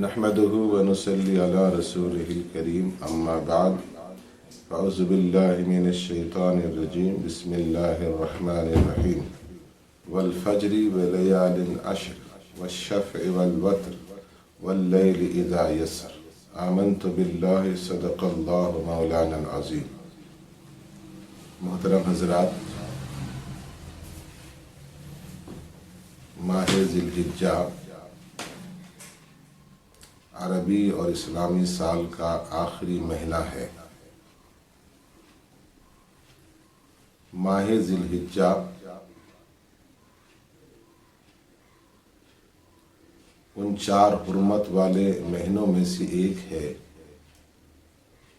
نحمده ونصلي على رسوله الكريم أما بعد فأعوذ بالله من الشيطان الرجيم بسم الله الرحمن الرحيم والفجر وليال عشر والشفع والوتر والليل إذا يسر آمنت بالله صدق الله مولانا العظيم. محترم حضرات، ماہ ذی الحجہ عربی اور اسلامی سال کا آخری مہینہ ہے۔ ماہ ذی الحجہ ان 4 حرمت والے مہینوں میں سے ایک ہے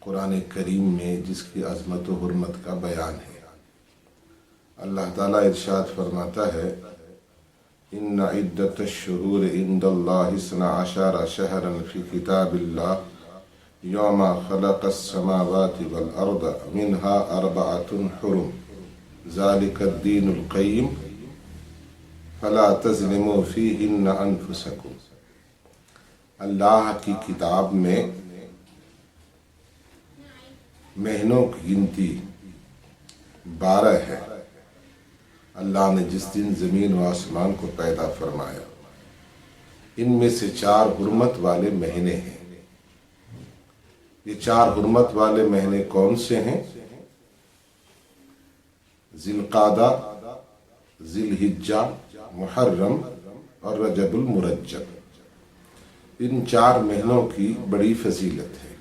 قرآن کریم میں جس کی عظمت و حرمت کا بیان ہے۔ اللہ تعالیٰ ارشاد فرماتا ہے ان عدت الشہور عند اللہ 12 شہرا فی کتاب اللہ یوم خلق السماوات والارض منها 4 حرم ذالک الدین القیم فلا تظلموا فیہن انفسکم۔ اللہ کی کتاب میں مہینوں کی گنتی 12 ہے۔ اللہ نے جس دن زمین و آسمان کو پیدا فرمایا، ان میں سے 4 حرمت والے مہینے ہیں۔ یہ 4 حرمت والے مہینے کون سے ہیں؟ ذی القعدہ، ذی الحجہ، محرم اور رجب المرجب۔ ان 4 مہینوں کی بڑی فضیلت ہے۔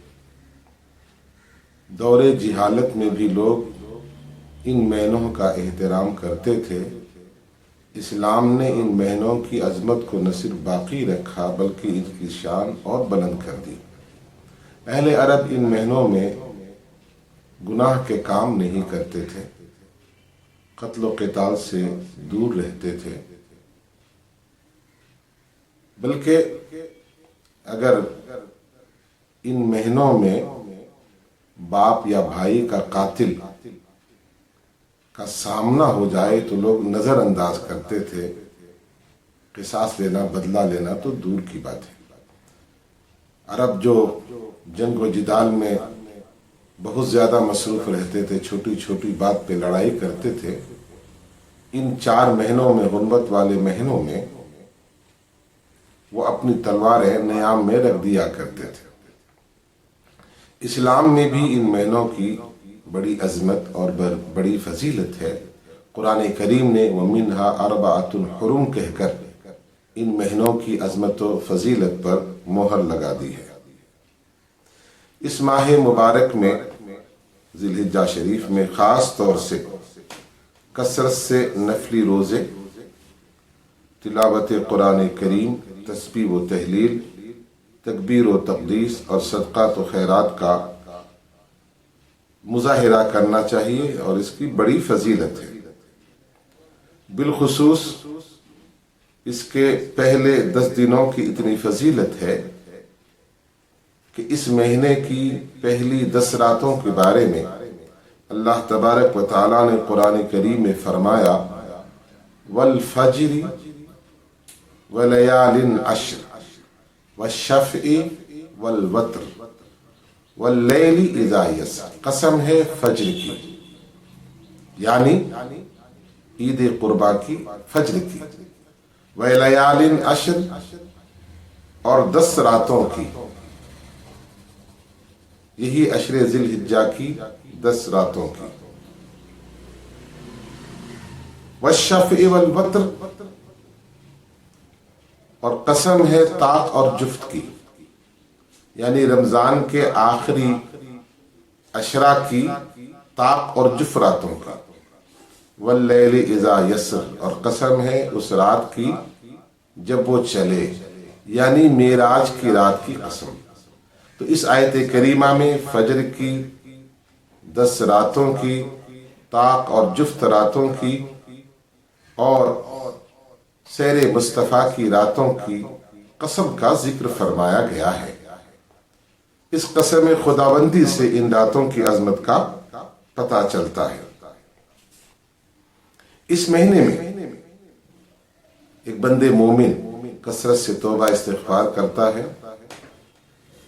دور جہالت میں بھی لوگ ان مہینوں کا احترام کرتے تھے۔ اسلام نے ان مہینوں کی عظمت کو نہ صرف باقی رکھا بلکہ ان کی شان اور بلند کر دی۔ اہل عرب ان مہینوں میں گناہ کے کام نہیں کرتے تھے، قتل و قتال سے دور رہتے تھے، بلکہ اگر ان مہینوں میں باپ یا بھائی کا قاتل کا سامنا ہو جائے تو لوگ نظر انداز کرتے تھے۔ قصاص لینا، بدلہ لینا تو دور کی بات ہے۔ عرب جو جنگ و جدال میں بہت زیادہ مصروف رہتے تھے، چھوٹی چھوٹی بات پہ لڑائی کرتے تھے، ان 4 مہینوں میں، حرمت والے مہینوں میں، وہ اپنی تلواریں نیام میں رکھ دیا کرتے تھے۔ اسلام میں بھی ان مہینوں کی بڑی عظمت اور بڑی فضیلت ہے۔ قرآن کریم نے وَمِنْهَا 4 حرم کہہ کر ان مہینوں کی عظمت و فضیلت پر مہر لگا دی ہے۔ اس ماہ مبارک میں، ذی الحجہ شریف میں، خاص طور سے کثرت سے نفلی روزے، تلاوت قرآن کریم، تسبیح و تہلیل، تکبیر و تقدیس اور صدقات و خیرات کا مظاہرہ کرنا چاہیے، اور اس کی بڑی فضیلت ہے۔ بالخصوص اس کے پہلے 10 دنوں کی اتنی فضیلت ہے کہ اس مہینے کی پہلی 10 راتوں کے بارے میں اللہ تبارک و تعالیٰ نے قرآن کریم میں فرمایا والفجر ولیال عشر والشفع والوتر واللیل اذا یسر۔ قسم ہے فجر کی، یعنی عید قربا کی، فجر کی، ولیال عشر اور 10 راتوں کی، یہی عشر ذی الحجہ کی 10 راتوں کی، والشفع والوتر، اور قسم ہے طاق اور جفت کی، یعنی رمضان کے آخری عشرہ کی طاق اور جفت راتوں کا، واللیل اذا یسر، اور قسم ہے اس رات کی جب وہ چلے، یعنی معراج کی رات کی قسم۔ تو اس آیت کریمہ میں فجر کی 10 راتوں کی، طاق اور جفت راتوں کی، اور سیر مصطفیٰ کی راتوں کی قسم کا ذکر فرمایا گیا ہے۔ اس قسم خداوندی سے ان راتوں کی عظمت کا پتہ چلتا ہے۔ اس مہینے میں ایک بندے مومن کثرت سے توبہ استغفار کرتا ہے،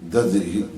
10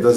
10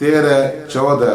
13, 14,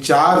4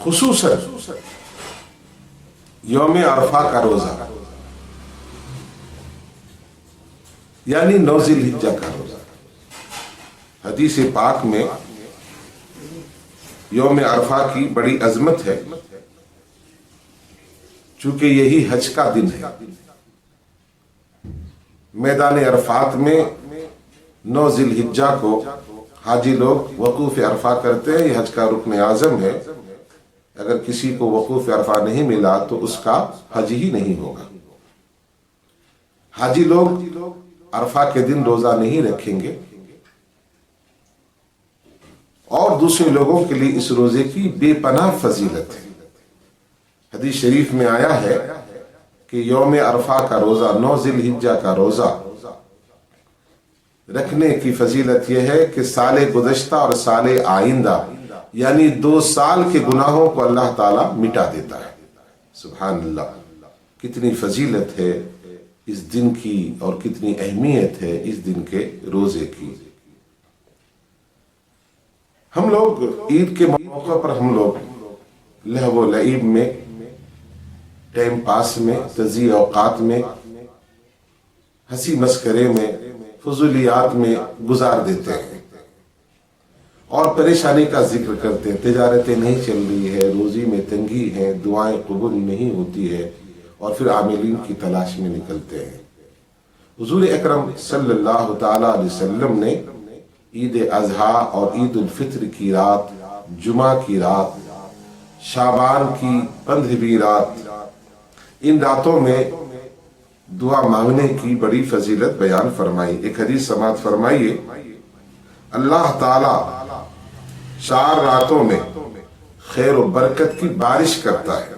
خصوصاً یوم عرفہ کا روزہ، یعنی 9 ذی الحجہ کا روزہ۔ حدیث پاک میں یوم عرفہ کی بڑی عظمت ہے، چونکہ یہی حج کا دن ہے۔ میدان عرفات میں 9 ذی الحجہ کو حاجی لوگ وقوف عرفہ کرتے ہیں، یہ حج کا رکن اعظم ہے۔ اگر کسی کو وقوف عرفہ نہیں ملا تو اس کا حج ہی نہیں ہوگا۔ حاجی لوگ عرفہ کے دن روزہ نہیں رکھیں گے، اور دوسرے لوگوں کے لیے اس روزے کی بے پناہ فضیلت ہے۔ حدیث شریف میں آیا ہے کہ یوم عرفہ کا روزہ، 9 ذی الحجہ کا روزہ رکھنے کی فضیلت یہ ہے کہ سال گزشتہ اور سال آئندہ یعنی 2 سال کے گناہوں کو اللہ تعالیٰ مٹا دیتا ہے۔ سبحان اللہ، کتنی فضیلت ہے اس دن کی اور کتنی اہمیت ہے اس دن کے روزے کی۔ ہم لوگ عید کے موقع پر ہم لوگ لہو و لعب میں، ٹائم پاس میں، تضییع اوقات میں، ہنسی مسخرے میں، فضولیات میں گزار دیتے ہیں اور پریشانی کا ذکر کرتے ہیں۔ تجارتیں نہیں چل رہی ہے، روزی میں تنگی ہے، دعائیں قبول نہیں ہوتی ہے، اور پھر عاملین کی تلاش میں نکلتے ہیں۔ حضور اکرم صلی اللہ تعالی علیہ وسلم نے عید اضحیٰ اور عید الفطر کی رات، جمعہ کی رات، شعبان کی 15ویں رات، ان راتوں میں دعا مانگنے کی بڑی فضیلت بیان فرمائی۔ ایک حدیث سماعت فرمائیے، اللہ تعالی 4 راتوں میں خیر و برکت کی بارش کرتا ہے۔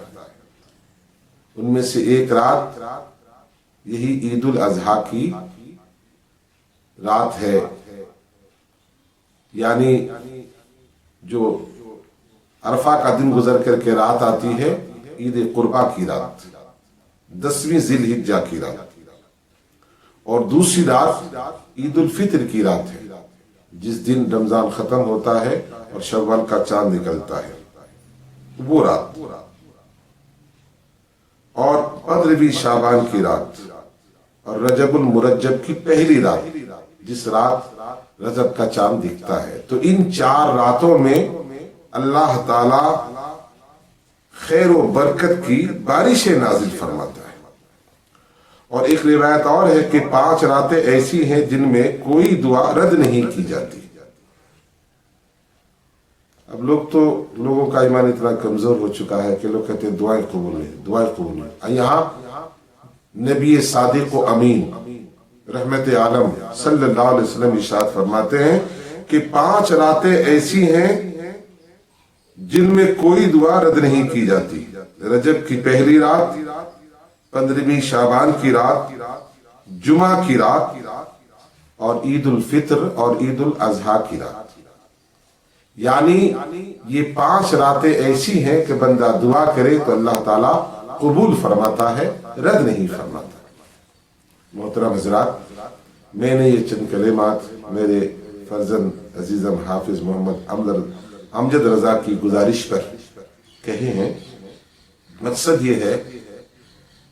ان میں سے ایک رات یہی عید الاضحیٰ کی رات ہے، یعنی جو عرفہ کا دن گزر کر کے رات آتی ہے، عید قربہ کی رات، 10ویں ذی الحجہ کی رات، اور دوسری رات عید الفطر کی رات ہے، جس دن رمضان ختم ہوتا ہے اور شوال کا چاند نکلتا ہے، وہ رات، اور 15ویں شعبان کی رات، اور رجب المرجب کی پہلی رات، جس رات رجب کا چاند دکھتا ہے۔ تو ان 4 راتوں میں اللہ تعالی خیر و برکت کی بارشیں نازل فرماتا ہے۔ اور ایک روایت اور ہے کہ 5 راتیں ایسی ہیں جن میں کوئی دعا رد نہیں کی جاتی۔ اب لوگوں کا ایمان اتنا کمزور ہو چکا ہے کہ لوگ کہتے ہیں دعائیں قبول نہیں، دعائیں قبول نہیں۔ یہاں نبی صادق و امین رحمت عالم صلی اللہ علیہ وسلم ارشاد فرماتے ہیں کہ 5 راتیں ایسی ہیں جن میں کوئی دعا رد نہیں کی جاتی۔ رجب کی پہلی رات، 15ویں شعبان کی رات، جمعہ کی رات، اور عید الفطر اور عید الاضحیٰ کی رات۔ یعنی یہ 5 راتیں ایسی ہیں کہ بندہ دعا کرے تو اللہ تعالیٰ قبول فرماتا ہے، رد نہیں فرماتا۔ محترم حضرات، میں نے یہ چند کلمات میرے فرزند عزیزم حافظ محمد امجد رضا کی گزارش پر کہے ہیں۔ مقصد یہ ہے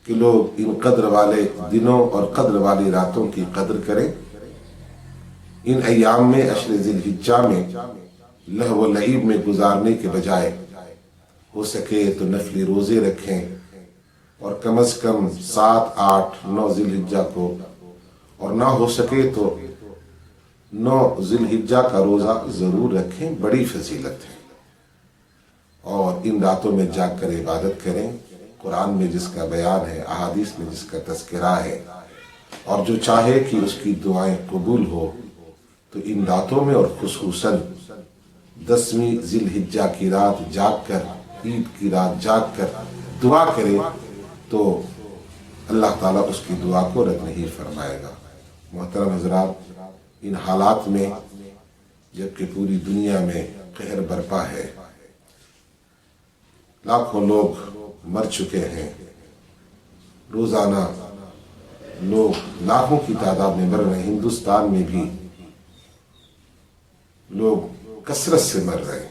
کہ لوگ ان قدر والے دنوں اور قدر والی راتوں کی قدر کریں۔ ان ایام میں، عشر ذی الحجہ میں، لہو و لعب میں گزارنے کے بجائے ہو سکے تو نفلی روزے رکھیں، اور کم از کم 7، 8، 9 ذی الحجہ کو، اور نہ ہو سکے تو 9 ذی الحجہ کا روزہ ضرور رکھیں، بڑی فضیلت ہے۔ اور ان راتوں میں جاگ کر عبادت کریں۔ قرآن میں جس کا بیان ہے، احادیث میں جس کا تذکرہ ہے، اور جو چاہے کہ اس کی دعائیں قبول ہو تو ان راتوں میں، اور خصوصاً 10ویں ذی الحجہ کی رات جاگ کر، عید کی رات جاگ کر دعا کرے تو اللہ تعالیٰ اس کی دعا کو رد نہیں فرمائے گا۔ محترم حضرات، ان حالات میں جبکہ پوری دنیا میں قہر برپا ہے، لاکھوں لوگ مر چکے ہیں، روزانہ لوگ لاکھوں کی تعداد میں مر رہے ہیں، ہندوستان میں بھی لوگ کثرت سے مر رہے ہیں۔